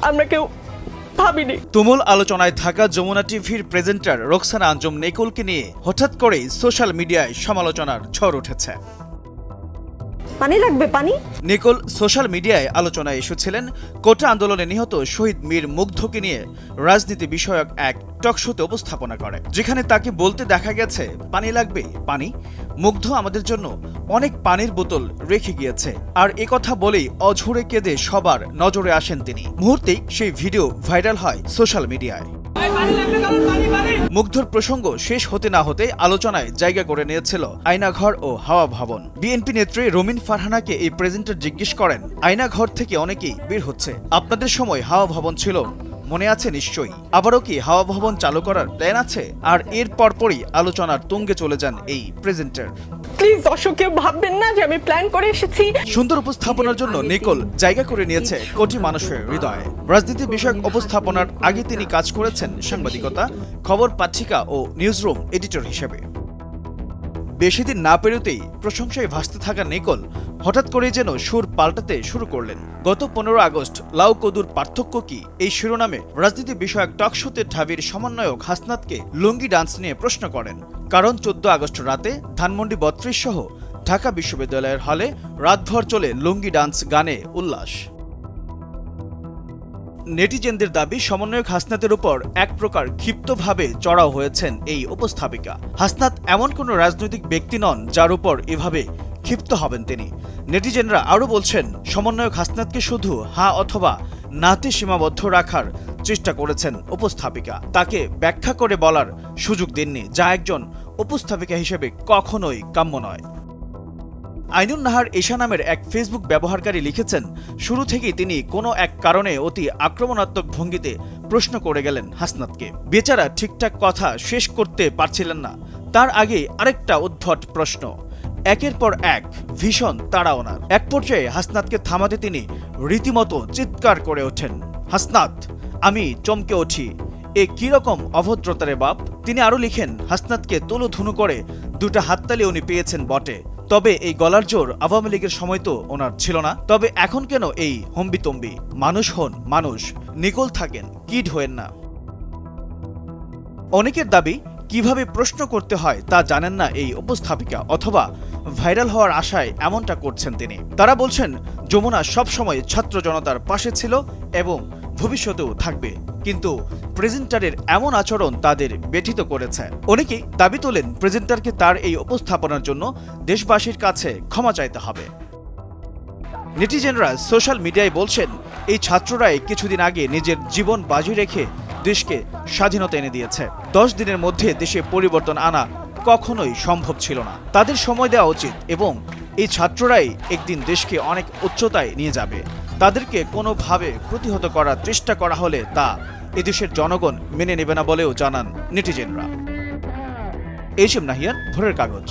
আমরা কেউ ভাবিনি। তুমুল আলোচনায় থাকা যমুনা টিভির প্রেজেন্টার রোকসানা আঞ্জুম নিকোলকে নিয়ে হঠাৎ করেই সোশ্যাল মিডিয়ায় সমালোচনার ঝড় উঠেছে। পানি লাগবে পানি। নিকোল সোশ্যাল মিডিয়ায় আলোচনায় এসেছিলেন কোটা আন্দোলনে নিহত শহীদ মীর মুগ্ধকে নিয়ে রাজনীতি বিষয়ক এক টকশোতে উপস্থাপনা করে, যেখানে তাকে বলতে দেখা গেছে পানি লাগবে পানি, মুগ্ধ আমাদের জন্য অনেক পানির বোতল রেখে গিয়েছে। আর একথা বলেই অঝরে কেঁদে সবার নজরে আসেন তিনি। মুহূর্তেই সেই ভিডিও ভাইরাল হয় সোশ্যাল মিডিয়ায়। মুগ্ধর প্রসঙ্গ শেষ হতে না হতে আলোচনায় জায়গা করে নিয়েছিল আয়নাঘর ও হাওয়া ভবন। বিএনপি নেত্রী রুমিন ফারহানাকে এই প্রেজেন্টার জিজ্ঞেস করেন, আয়নাঘর থেকে অনেকেই বের হচ্ছে, আপনাদের সময় হাওয়া ভবন ছিল, মনে আছে নিশ্চয়ই, আবারও কি হাওয়া ভবন চালু করার প্ল্যান আছে? আর এর পরপরই আলোচনার তুঙ্গে চলে যান এই প্রেজেন্টার। প্লিজ দর্শক কেউ ভাববেন না যে আমি প্ল্যান করে এসেছি। সুন্দর উপস্থাপনার জন্য নিকোল জায়গা করে নিয়েছে কোটি মানুষের হৃদয়ে। রাজনীতি বিষয়ক উপস্থাপনার আগে তিনি কাজ করেছেন সাংবাদিকতা, খবর পাঠিকা ও নিউজরুম এডিটর হিসেবে। বেশিদিন না পেরোতেই প্রশংসায় ভাসতে থাকা নিকোল হঠাৎ করে যেন সুর পাল্টাতে শুরু করলেন। গত 15 আগস্ট লাউ কদুর পার্থক্য কি এই শিরোনামে রাজনীতি বিষয়ক টকশোতে ঢাবির সমন্বয়ক হাসনাতকে লুঙ্গি ডান্স নিয়ে প্রশ্ন করেন। কারণ 14 আগস্ট রাতে ধানমন্ডি 32 সহ ঢাকা বিশ্ববিদ্যালয়ের হলে রাতভর চলে লুঙ্গি ডান্স গানে উল্লাস। নেটিজেনদের দাবি, সমন্বয়ক হাসনাতের উপর এক প্রকার ক্ষিপ্তভাবে চড়াও হয়েছেন এই উপস্থাপিকা। হাসনাত এমন কোনো রাজনৈতিক ব্যক্তি নন যার উপর এভাবে ক্ষিপ্ত হবেন তিনি। নেটিজেনরা আরও বলছেন, সমন্বয়ক হাসনাতকে শুধু হা অথবা নাতে সীমাবদ্ধ রাখার চেষ্টা করেছেন উপস্থাপিকা। তাকে ব্যাখ্যা করে বলার সুযোগ দেননি, যা একজন উপস্থাপিকা হিসেবে কখনোই কাম্য নয়। আইনুন নাহার এশা নামের এক ফেসবুক ব্যবহারকারী লিখেছেন, শুরু থেকেই তিনি কোনো এক কারণে অতি আক্রমণাত্মক ভঙ্গিতে প্রশ্ন করে গেলেন হাসনাতকে। বেচারা ঠিকঠাক কথা শেষ করতে পারছিলেন না, তার আগেই আরেকটা উদ্ভট প্রশ্ন, একের পর এক ভীষণ তাড়া ওনার। এক পর্যায়ে হাসনাতকে থামাতে তিনি রীতিমতো চিৎকার করে ওঠেন, হাসনাত, আমি চমকে উঠি, এ কিরকম অভদ্রতা রে বাপ। তিনি আরও লিখেন, হাসনাতকে তুলোধুনু করে দুটা হাততালি উনি পেয়েছেন বটে, তবে এই গলার জোর আওয়ামী লীগের সময় তো ওনার ছিল না, তবে এখন কেন এই হম্বিতম্বি? মানুষ হন মানুষ, নিকোল থাকেন, কিড হয়েন না। অনেকের দাবি, কিভাবে প্রশ্ন করতে হয় তা জানেন না এই উপস্থাপিকা, অথবা ভাইরাল হওয়ার আশায় এমনটা করছেন তিনি। তারা বলছেন, যমুনা সবসময় ছাত্র জনতার পাশে ছিল এবং ভবিষ্যতেও থাকবে, কিন্তু প্রেজেন্টারের এমন আচরণ তাদের ব্যথিত করেছে। অনেকেই দাবি তোলেন, প্রেজেন্টারকে তার এই উপস্থাপনার জন্য দেশবাসীর কাছে ক্ষমা চাইতে হবে। নেটিজেনরা সোশ্যাল মিডিয়ায় বলছেন, এই ছাত্ররাই কিছুদিন আগে নিজের জীবন বাজি রেখে দেশকে স্বাধীনতা এনে দিয়েছে। 10 দিনের মধ্যে দেশে পরিবর্তন আনা কখনোই সম্ভব ছিল না। তাদের সময় দেওয়া উচিত এবং এই ছাত্ররাই একদিন দেশকে অনেক উচ্চতায় নিয়ে যাবে। তাদেরকে কোনোভাবে প্রতিহত করার চেষ্টা করা হলে তা এদেশের জনগণ মেনে নেবে না বলেও জানান নেটিজেনরা। এইচএম নাহিয়ান, ভোরের কাগজ।